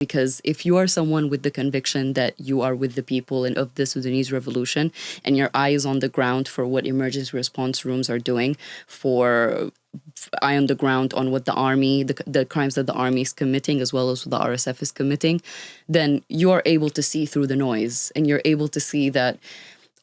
Because if you are someone with the conviction that you are with the people and of the Sudanese revolution, and your eye is on the ground for what emergency response rooms are doing, for eye on the ground on what the army, the crimes that the army is committing, as well as what the RSF is committing, then you are able to see through the noise, and you're able to see that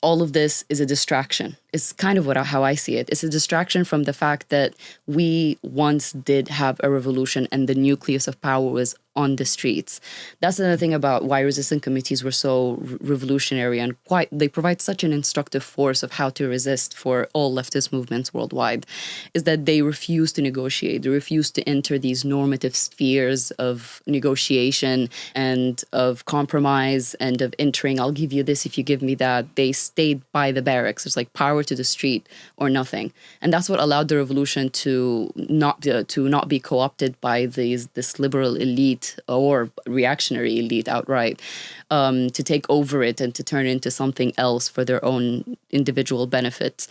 all of this is a distraction. It's kind of how I see it. It's a distraction from the fact that we once did have a revolution and the nucleus of power was on the streets. That's another thing about why resistance committees were so revolutionary and they provide such an instructive force of how to resist for all leftist movements worldwide, is that they refuse to negotiate. They refuse to enter these normative spheres of negotiation and of compromise and of entering, I'll give you this if you give me that. They stayed by the barracks. It's like power to the street or nothing. And that's what allowed the revolution to not be co-opted by this liberal elite or reactionary elite outright, to take over it and to turn it into something else for their own individual benefit.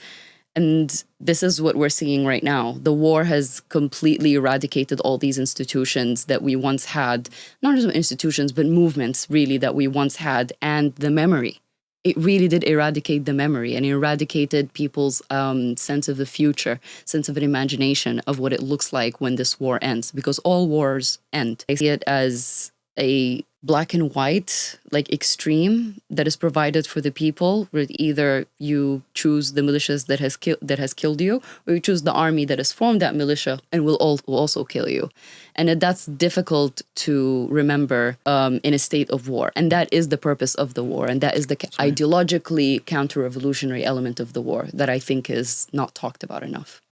And this is what we're seeing right now. The war has completely eradicated all these institutions that we once had, not just institutions, but movements really that we once had, and the memory. It really did eradicate the memory and eradicated people's sense of the future, sense of an imagination of what it looks like when this war ends, because all wars end. I see it as a black and white, like extreme that is provided for the people, where either you choose the militias that has killed you, or you choose the army that has formed that militia and will also kill you. And that's difficult to remember in a state of war. And that is the purpose of the war. And that is the ideologically counter-revolutionary element of the war that I think is not talked about enough.